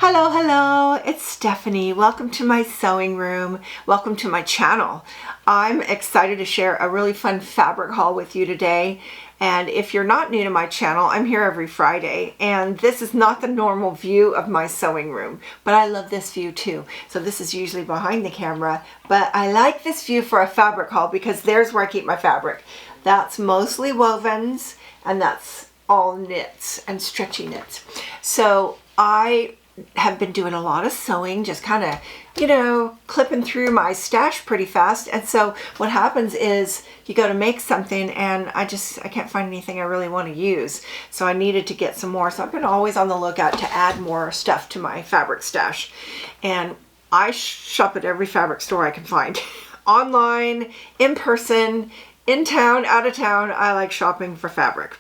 Hello, hello, it's Stephanie. Welcome to my sewing room. Welcome to my channel. I'm excited to share a really fun fabric haul with you today. And if you're not new to my channel, I'm here every Friday. And this is not the normal view of my sewing room, but I love this view too. So this is usually behind the camera, but I like this view for a fabric haul because there's where I keep my fabric. That's mostly wovens and that's all knits and stretchy knits. So I have been doing a lot of sewing, just kind of, clipping through my stash pretty fast. And so what happens is you go to make something and I can't find anything I really want to use. So I needed to get some more. So I've been always on the lookout to add more stuff to my fabric stash. And I shop at every fabric store I can find. Online, in person, in town, out of town. I like shopping for fabric.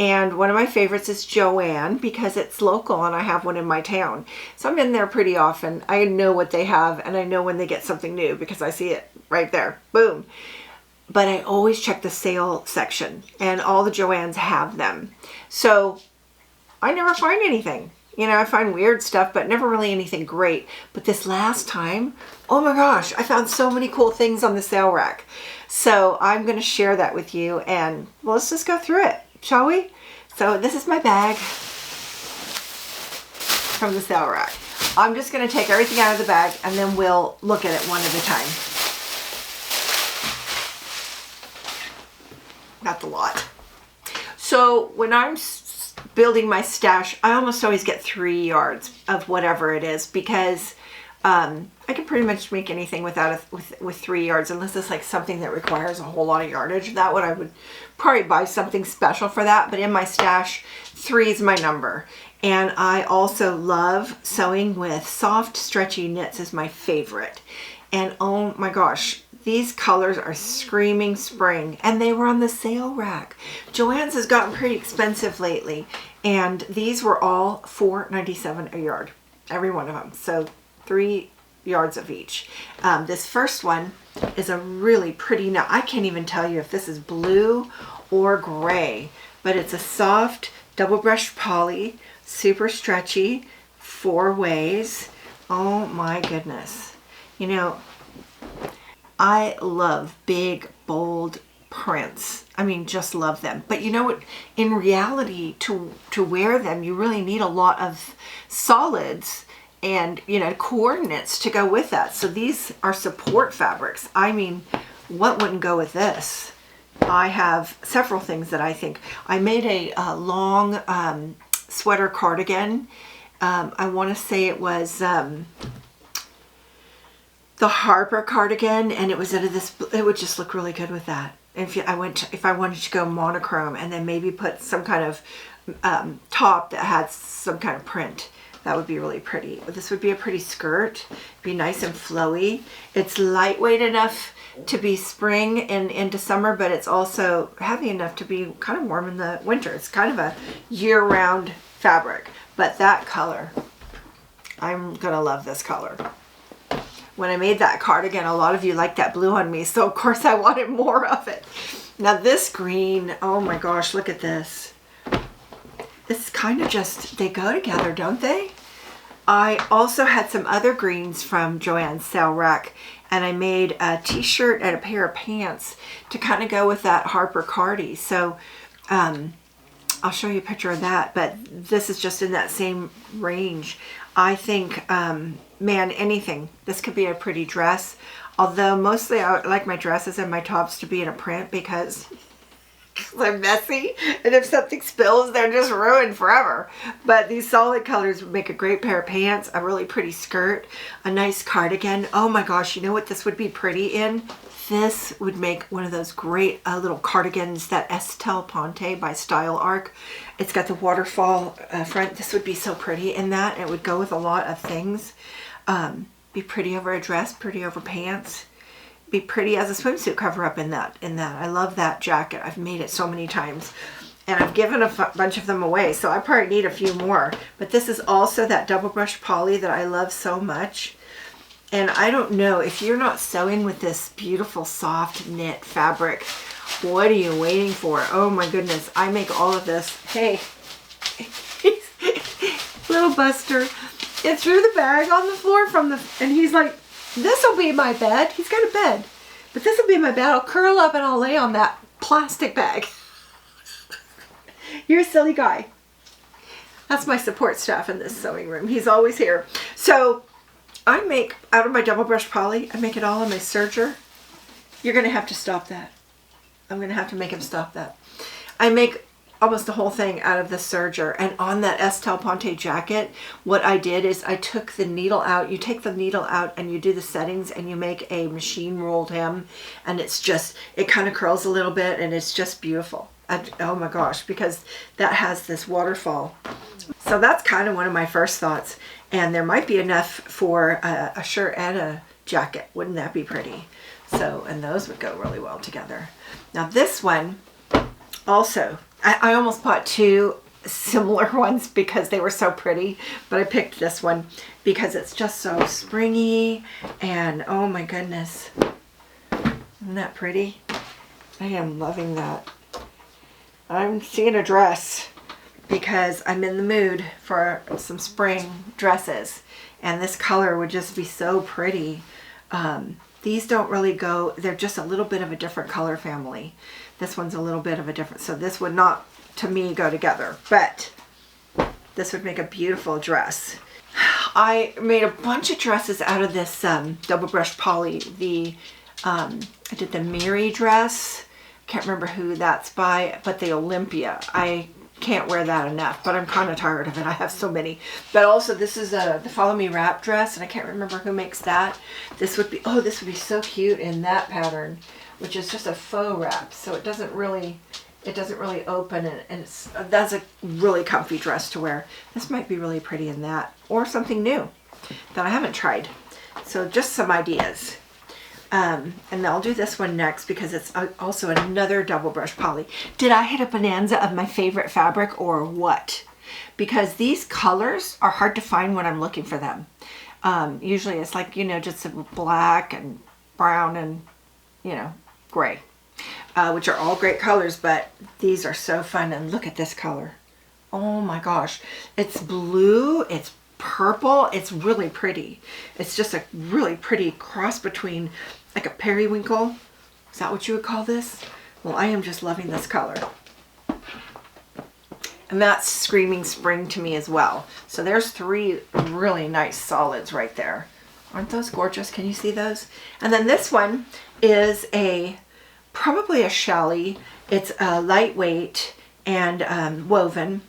And one of my favorites is Joann because it's local and I have one in my town. So I'm in there pretty often. I know what they have and I know when they get something new because I see it right there. Boom. But I always check the sale section and all the Joanns have them. So I never find anything. I find weird stuff, but never really anything great. But this last time, oh my gosh, I found so many cool things on the sale rack. So I'm going to share that with you and let's just go through it. Shall we? So this is my bag from the sale rack. I'm just going to take everything out of the bag and then we'll look at it one at a time. That's a lot. So when I'm building my stash, I almost always get 3 yards of whatever it is because I can pretty much make anything with 3 yards unless it's like something that requires a whole lot of yardage. That one I would probably buy something special for that, but in my stash 3 is my number. And I also love sewing with soft stretchy knits is my favorite. And oh my gosh, these colors are screaming spring and they were on the sale rack. Joann's has gotten pretty expensive lately and these were all $4.97 a yard, every one of them. So 3 yards of each. This first one is a really pretty, now I can't even tell you if this is blue or gray, but it's a soft double brush poly, super stretchy, 4 ways. Oh my goodness. I love big, bold prints. I mean, just love them. But you know what? In reality, to wear them, you really need a lot of solids and coordinates to go with that. So these are support fabrics. I mean, what wouldn't go with this? I have several things that I think. I made a long sweater cardigan. I want to say it was the Harper cardigan, and it was out of this. It would just look really good with that. If I wanted to go monochrome and then maybe put some kind of top that had some kind of print. That would be really pretty. This would be a pretty skirt. Be nice and flowy. It's lightweight enough to be spring and into summer, but it's also heavy enough to be kind of warm in the winter. It's kind of a year-round fabric. But that color, I'm gonna love this color. When I made that cardigan, a lot of you liked that blue on me, so of course I wanted more of it. Now this green, oh my gosh, look at this. It's kind of just, they go together, don't they? I also had some other greens from Joann's sale rack, and I made a t-shirt and a pair of pants to kind of go with that Harper cardi. So I'll show you a picture of that, but this is just in that same range. I think, man, anything. This could be a pretty dress, although mostly I like my dresses and my tops to be in a print because they're messy, and if something spills, they're just ruined forever. But these solid colors would make a great pair of pants, a really pretty skirt, a nice cardigan. Oh my gosh, you know what this would be pretty in? This would make one of those great little cardigans, that Estelle Ponte by Style Arc. It's got the waterfall front. This would be so pretty in that. It would go with a lot of things. Be pretty over a dress, pretty over pants. Be pretty as a swimsuit cover up in that. I love that jacket. I've made it so many times and I've given a bunch of them away, so I probably need a few more. But this is also that double brush poly that I love so much. And I don't know, if you're not sewing with this beautiful soft knit fabric, what are you waiting for? Oh my goodness, I make all of this. Hey, little Buster. it threw the bag on the floor and he's like, this'll be my bed. He's got a bed, but this'll be my bed. I'll curl up and I'll lay on that plastic bag. You're a silly guy. That's my support staff in this sewing room. He's always here. So I make, out of my double brush poly, I make it all in my serger. You're going to have to stop that. I'm going to have to make him stop that. I make almost the whole thing out of the serger. And on that Estelle Ponte jacket, what I did is I took the needle out. You take the needle out and you do the settings and you make a machine rolled hem. And it's just, it kind of curls a little bit and it's just beautiful. Oh my gosh, because that has this waterfall. So that's kind of one of my first thoughts. And there might be enough for a shirt and a jacket. Wouldn't that be pretty? So, and those would go really well together. Now this one also, I almost bought two similar ones because they were so pretty, but I picked this one because it's just so springy and oh my goodness. Isn't that pretty? I am loving that. I'm seeing a dress because I'm in the mood for some spring dresses and this color would just be so pretty. These don't really go, they're just a little bit of a different color family. This one's a little bit of a different, so this would not, to me, go together, but this would make a beautiful dress. I made a bunch of dresses out of this double brush poly. I did the Miri dress. Can't remember who that's by, but the Olympia. I can't wear that enough, but I'm kind of tired of it. I have so many. But also this is the Follow Me Wrap dress, and I can't remember who makes that. This would be, oh, this would be so cute in that pattern, which is just a faux wrap. So it doesn't really open, and that's a really comfy dress to wear. This might be really pretty in that, or something new that I haven't tried. So just some ideas. And I'll do this one next because it's also another double brush poly. Did I hit a bonanza of my favorite fabric or what? Because these colors are hard to find when I'm looking for them. Usually it's like, you know, just black and brown and, you know, gray, which are all great colors, but these are so fun. And look at this color. Oh my gosh. It's blue. It's purple. It's really pretty. It's just a really pretty cross between like a periwinkle. Is that what you would call this? Well, I am just loving this color. And that's screaming spring to me as well. So there's three really nice solids right there. Aren't those gorgeous? Can you see those? And then this one is probably a challis. It's lightweight and woven,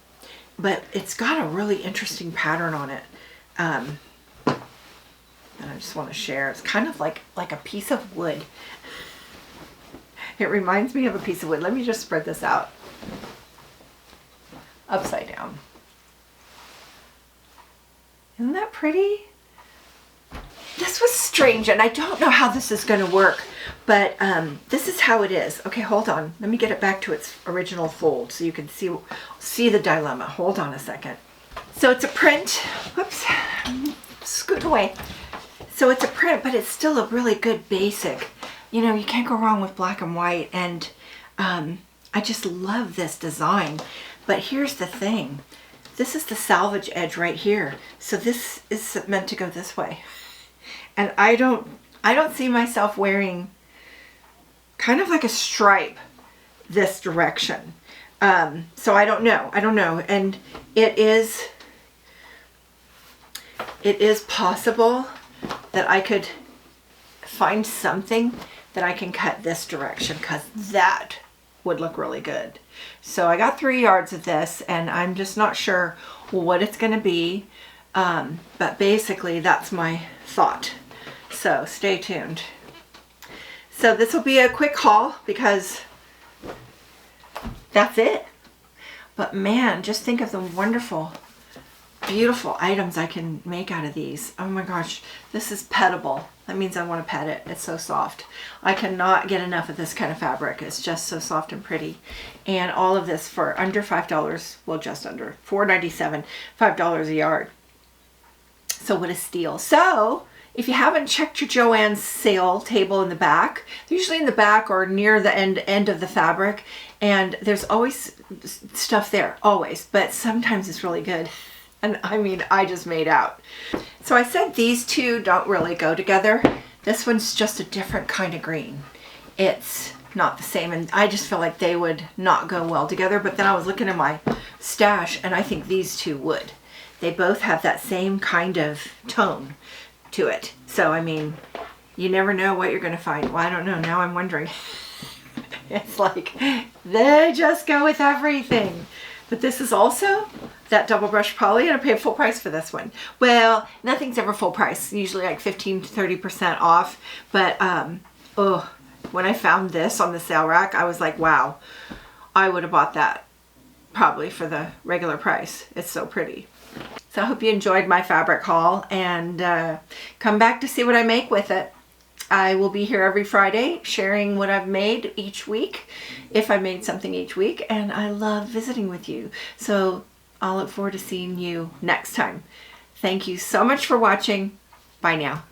but it's got a really interesting pattern on it. And I just want to share. It's kind of like a piece of wood. It reminds me of a piece of wood. Let me just spread this out. Upside down. Isn't that pretty? This was strange, and I don't know how this is going to work, but this is how it is. Okay, hold on. Let me get it back to its original fold so you can see the dilemma. Hold on a second. So it's a print. Whoops. Scoot away. So it's a print, but it's still a really good basic. You know, you can't go wrong with black and white, and I just love this design. But here's the thing. This is the salvage edge right here. So this is meant to go this way. And I don't see myself wearing kind of like a stripe this direction. So I don't know. And it is possible that I could find something that I can cut this direction, because that would look really good. So I got 3 yards of this, and I'm just not sure what it's going to be. But basically that's my thought. So stay tuned. So this will be a quick haul because that's it. But man, just think of the wonderful, beautiful items I can make out of these. Oh my gosh, this is pettable. That means I want to pet it. It's so soft. I cannot get enough of this kind of fabric. It's just so soft and pretty. And all of this for under $5. Well, just under $4.97, $5 a yard. So what a steal. So if you haven't checked your Joann's sale table in the back, they're usually in the back or near the end of the fabric, and there's always stuff there, always, but sometimes it's really good. And I mean, I just made out. So I said these two don't really go together. This one's just a different kind of green. It's not the same, and I just feel like they would not go well together. But then I was looking at my stash, and I think these two would. They both have that same kind of tone to it. So, I mean, you never know what you're going to find. Well, I don't know. Now I'm wondering. It's like, they just go with everything. But this is also that double brush poly, and I paid full price for this one. Well, nothing's ever full price. Usually like 15 to 30% off. But, oh, when I found this on the sale rack, I was like, wow, I would have bought that probably for the regular price. It's so pretty. So I hope you enjoyed my fabric haul, and come back to see what I make with it. I will be here every Friday sharing what I've made each week, if I made something each week, and I love visiting with you. So I'll look forward to seeing you next time. Thank you so much for watching. Bye now.